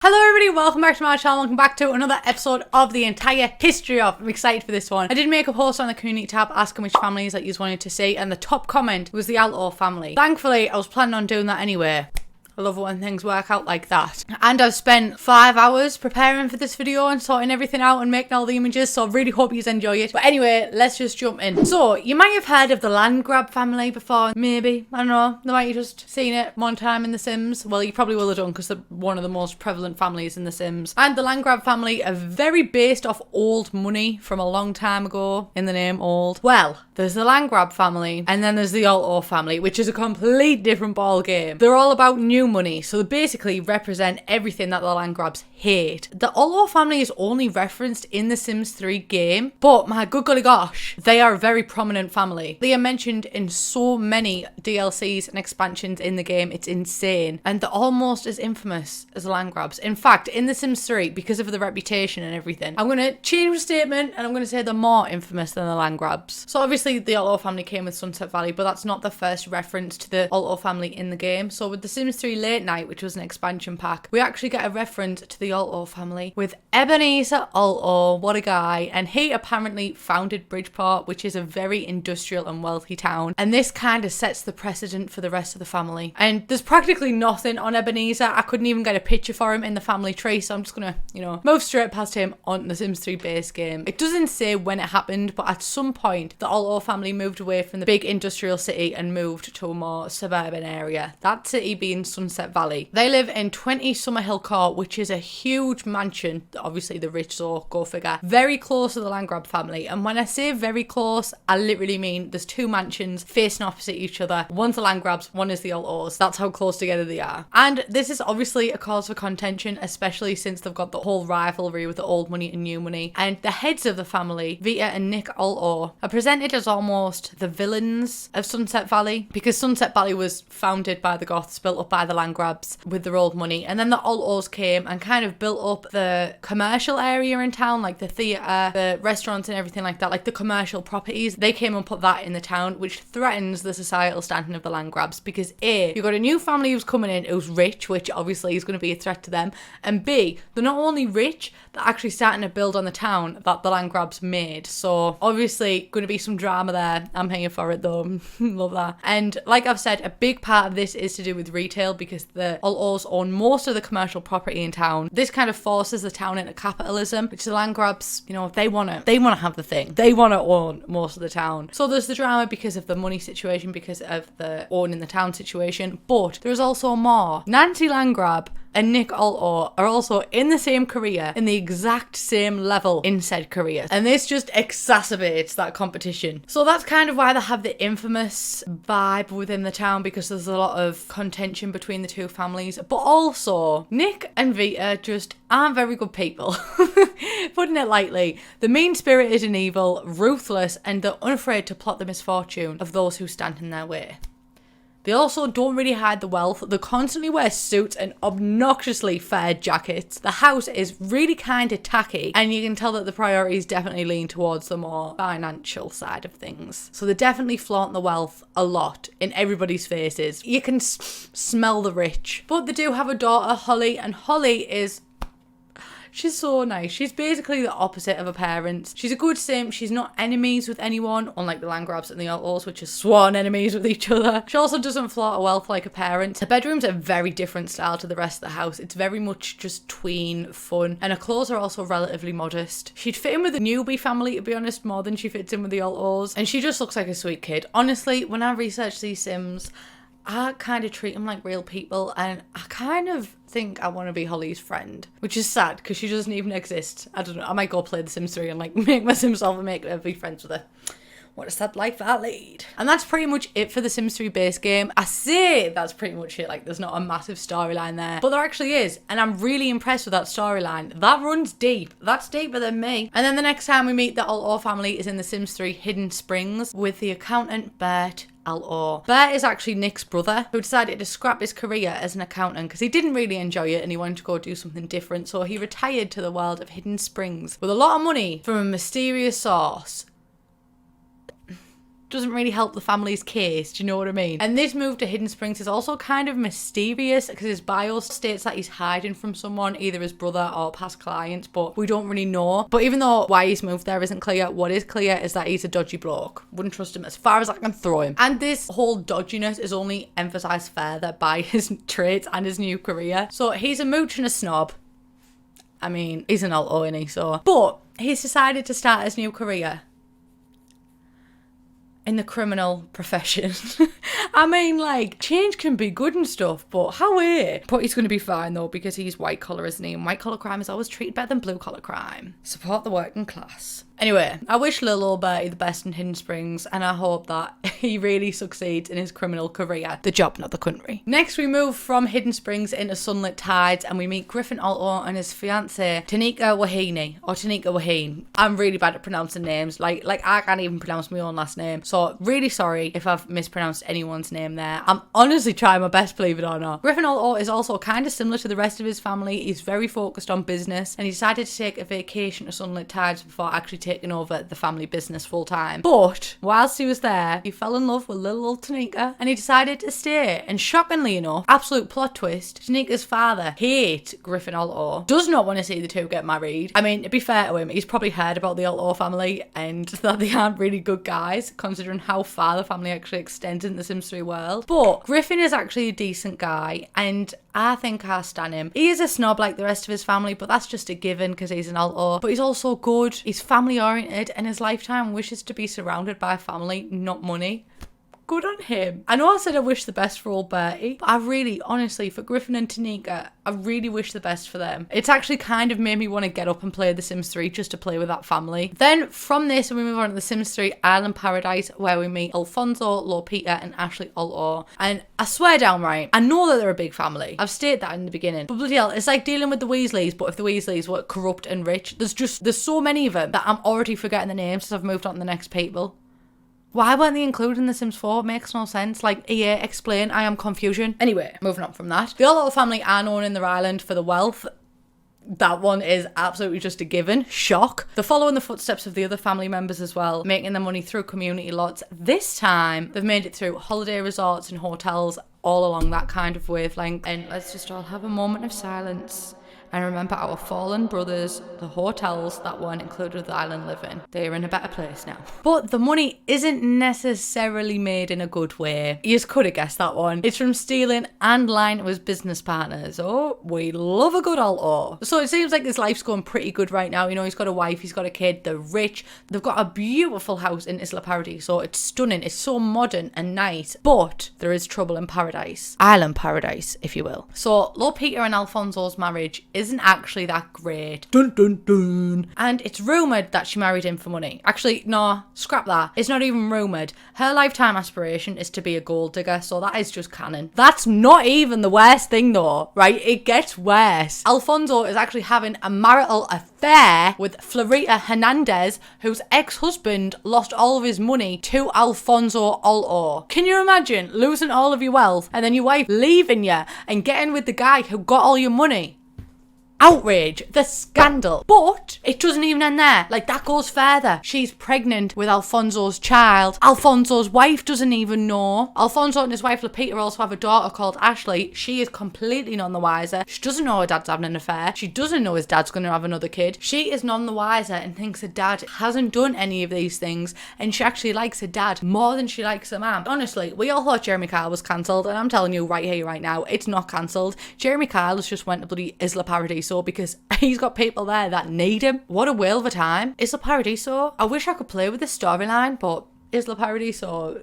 Hello everybody, welcome back to my channel, welcome back to another episode of the entire history of. I'm excited for this one. I did make a post on the community tab asking which families that you wanted to see, and the top comment was the Alto family. Thankfully, I was planning on doing that anyway. I love it when things work out like that. And I've spent 5 hours preparing for this video and sorting everything out and making all the images, so I really hope you enjoy it. But anyway, let's just jump in. So, you might have heard of the land grab family before, maybe. I don't know. They might have just seen it one time in The Sims. Well, you probably will have done because they're one of the most prevalent families in The Sims. And the land grab family are very based off old money from a long time ago, in the name old. Well, there's the land grab family and then there's the Alto family, which is a complete different ball game. They're all about new money, so they basically represent everything that the land grabs hate. The Alto family is only referenced in the Sims 3 game, but my good golly gosh, they are a very prominent family. They are mentioned in so many DLCs and expansions in the game, it's insane. And they're almost as infamous as the land grabs. In fact, in the Sims 3, because of the reputation and everything, I'm going to change the statement and I'm going to say they're more infamous than the land grabs. So obviously the Alto family came with Sunset Valley, but that's not the first reference to the Alto family in the game. So with the Sims 3 Late Night, which was an expansion pack, we actually get a reference to the Alto family with Ebenezer Alto. What a guy. And he apparently founded Bridgeport, which is a very industrial and wealthy town, and this kind of sets the precedent for the rest of the family. And there's practically nothing on Ebenezer. I couldn't even get a picture for him in the family tree, so I'm just gonna, move straight past him on the Sims 3 base game. It doesn't say when it happened, but at some point the Alto family moved away from the big industrial city and moved to a more suburban area, that city being Sunset Valley. They live in 20 Summerhill Court, which is a huge mansion, obviously the rich, so go figure, very close to the land grab family. And when I say very close, I literally mean there's two mansions facing opposite each other. One's the land grabs, one is the Altos. That's how close together they are. And this is obviously a cause for contention, especially since they've got the whole rivalry with the old money and new money. And the heads of the family, Vita and Nick Alto, are presented as almost the villains of Sunset Valley, because Sunset Valley was founded by the Goths, built up by the land grabs with their old money, and then the Altos came and kind of built up the commercial area in town, like the theatre, the restaurants and everything like that, like the commercial properties. They came and put that in the town, which threatens the societal standing of the land grabs, because A, you've got a new family who's coming in who's rich, which obviously is going to be a threat to them, and B, they're not only rich, they're actually starting to build on the town that the land grabs made. So obviously going to be some drama there. I'm here for it though. Love that. And like I've said, a big part of this is to do with retail, because the Altos own most of the commercial property in town. This kind of forces the town into capitalism, which the land grabs, they want to have the thing. They want to own most of the town. So there's the drama because of the money situation, because of the owning the town situation, but there's also more. Nancy Landgrab and Nick Alto are also in the same career, in the exact same level in said career. And this just exacerbates that competition. So that's kind of why they have the infamous vibe within the town, because there's a lot of contention between the two families. But also, Nick and Vita just aren't very good people. Putting it lightly. They're mean-spirited and evil, ruthless, and they're unafraid to plot the misfortune of those who stand in their way. They also don't really hide the wealth. They constantly wear suits and obnoxiously faired jackets. The house is really kind of tacky, and you can tell that the priorities definitely lean towards the more financial side of things. So they definitely flaunt the wealth a lot in everybody's faces. You can smell the rich. But they do have a daughter, Holly, and Holly is... she's so nice. She's basically the opposite of her parents. She's a good sim. She's not enemies with anyone, unlike the land grabs and the Altos, which are sworn enemies with each other. She also doesn't flaunt her wealth like her parents. Her bedroom's a very different style to the rest of the house. It's very much just tween fun, and her clothes are also relatively modest. She'd fit in with the newbie family, to be honest, more than she fits in with the Altos, and she just looks like a sweet kid. Honestly, when I research these sims, I kind of treat them like real people, and I kind of think I want to be Holly's friend, which is sad because she doesn't even exist. I don't know, I might go play The Sims 3 and make my Sims off and make her be friends with her. What is that like for that lead? And that's pretty much it for the Sims 3 base game. I say that's pretty much it, like there's not a massive storyline there, but there actually is, and I'm really impressed with that storyline. That runs deep. That's deeper than me. And then the next time we meet the Alto family is in the Sims 3 Hidden Springs with the accountant Bert Alto. Bert is actually Nick's brother, who decided to scrap his career as an accountant because he didn't really enjoy it and he wanted to go do something different, so he retired to the world of Hidden Springs with a lot of money from a mysterious source. doesn't really help the family's case, do you know what I mean? And this move to Hidden Springs is also kind of mysterious because his bio states that he's hiding from someone, either his brother or past clients, but we don't really know. But even though why he's moved there isn't clear, what is clear is that he's a dodgy bloke. Wouldn't trust him as far as I can throw him. And this whole dodginess is only emphasised further by his traits and his new career. So he's a mooch and a snob. I mean, he's an alto, isn't he? So, but he's decided to start his new career in the criminal profession. I mean, like, change can be good and stuff, but how are? But he's going to be fine though, because he's white collar, isn't he? And white collar crime is always treated better than blue collar crime. Support the working class. Anyway, I wish little old Bertie the best in Hidden Springs, and I hope that he really succeeds in his criminal career. The job, not the country. Next, we move from Hidden Springs into Sunlit Tides, and we meet Griffin Alto and his fiancée, Tanika Wahine, or Tanika Wahine. I'm really bad at pronouncing names. Like I can't even pronounce my own last name. So really sorry if I've mispronounced anyone's name there. I'm honestly trying my best, believe it or not. Griffin Alto is also kind of similar to the rest of his family. He's very focused on business, and he decided to take a vacation to Sunlit Tides before actually taking over the family business full time. But whilst he was there, he fell in love with little old Tanika and he decided to stay. And shockingly enough, absolute plot twist, Tanika's father hates Griffin Alto, does not want to see the two get married. I mean, to be fair to him, he's probably heard about the Alto family and that they aren't really good guys, considering how far the family actually extends in the Sims 3 world. But Griffin is actually a decent guy, and I think I stan him. He is a snob like the rest of his family, but that's just a given because he's an alto. But he's also good, he's family oriented, and his lifetime wishes to be surrounded by family, not money. Good on him. I know I said I wish the best for old Bertie, but I really, honestly, for Griffin and Tanika, I really wish the best for them. It's actually kind of made me want to get up and play The Sims 3 just to play with that family. Then from this, we move on to The Sims 3 Island Paradise, where we meet Alfonso, Lupita, and Ashley Alto. And I swear downright, I know that they're a big family. I've stated that in the beginning. But bloody hell, it's like dealing with the Weasleys, but if the Weasleys were corrupt and rich. There's so many of them that I'm already forgetting the names since I've moved on to the next people. Why weren't they included in The Sims 4? It makes no sense. Like, EA, explain, I am confusion. Anyway, moving on from that. The Alto family are known in their island for the wealth. That one is absolutely just a given. Shock. They're following the footsteps of the other family members as well, making their money through community lots. This time, they've made it through holiday resorts and hotels all along that kind of wavelength. And let's just all have a moment of silence and remember our fallen brothers, the hotels that weren't included with the island living. They're in a better place now. But the money isn't necessarily made in a good way. You just could have guessed that one. It's from stealing and lying to his business partners. Oh, we love a good alto. So it seems like his life's going pretty good right now. You know, he's got a wife, he's got a kid, they're rich. They've got a beautiful house in Isla Paradise. So it's stunning. It's so modern and nice. But there is trouble in paradise. Island paradise, if you will. So Lupita and Alfonso's marriage isn't actually that great. Dun dun dun. And it's rumoured that she married him for money. Actually, no, scrap that. It's not even rumoured. Her lifetime aspiration is to be a gold digger, so that is just canon. That's not even the worst thing though, right? It gets worse. Alfonso is actually having a marital affair with Florita Hernandez, whose ex-husband lost all of his money to Alfonso Alto. Can you imagine losing all of your wealth and then your wife leaving you and getting with the guy who got all your money? Outrage, the scandal. But it doesn't even end there. Like, that goes further. She's pregnant with Alfonso's child. Alfonso's wife doesn't even know. Alfonso and his wife Lupita also have a daughter called Ashley. She is completely none the wiser. She doesn't know her dad's having an affair. She doesn't know his dad's going to have another kid. She is none the wiser and thinks her dad hasn't done any of these things, and she actually likes her dad more than she likes her mum. Honestly, we all thought Jeremy Kyle was cancelled, and I'm telling you right here, right now, it's not cancelled. Jeremy Kyle has just went to bloody Isla Paradiso because he's got people there that need him. What a whale of a time. Isla Paradiso. I wish I could play with this storyline, but Isla Paradiso,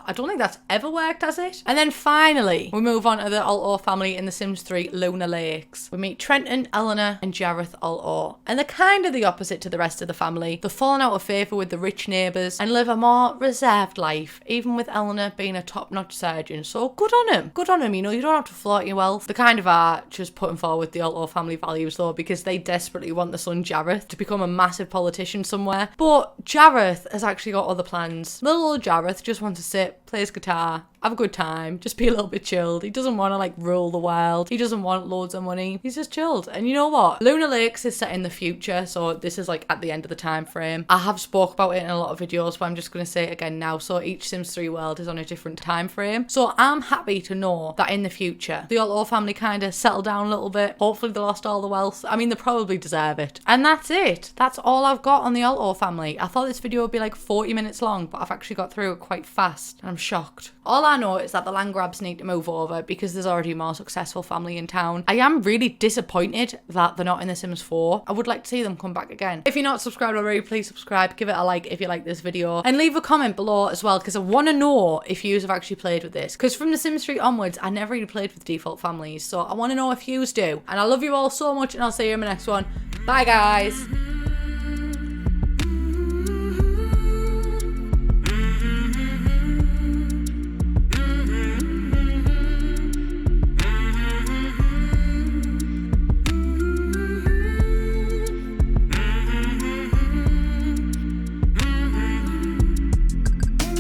I don't think that's ever worked, has it? And then finally, we move on to the Alto family in The Sims 3 Lunar Lakes. We meet Trenton, Eleanor, and Jareth Alto. And they're kind of the opposite to the rest of the family. They've fallen out of favour with the rich neighbours and live a more reserved life, even with Eleanor being a top-notch surgeon. So good on him. Good on him, you know, you don't have to flaunt your wealth. They kind of are just putting forward the Alto family values though, because they desperately want the son Jareth to become a massive politician somewhere. But Jareth has actually got other plans. Little old Jareth just wants to sit, play his guitar, have a good time, just be a little bit chilled. He doesn't want to like rule the world. He doesn't want loads of money. He's just chilled. And you know what? Lunar Lakes is set in the future, so this is like at the end of the time frame. I have spoke about it in a lot of videos, but I'm just going to say it again now. So each Sims 3 world is on a different time frame. So I'm happy to know that in the future, the Alto family kind of settled down a little bit. Hopefully they lost all the wealth. I mean, they probably deserve it. And that's it. That's all I've got on the Alto family. I thought this video would be like 40 minutes long, but I've actually got through it quite fast. And I'm shocked. All I know is that the land grabs need to move over because there's already a more successful family in town. I am really disappointed that they're not in The Sims 4. I would like to see them come back again. If you're not subscribed already, please subscribe. Give it a like if you like this video. And leave a comment below as well, because I want to know if you have actually played with this. Because from The Sims 3 onwards, I never really played with default families. So I want to know if yous do. And I love you all so much, and I'll see you in my next one. Bye, guys.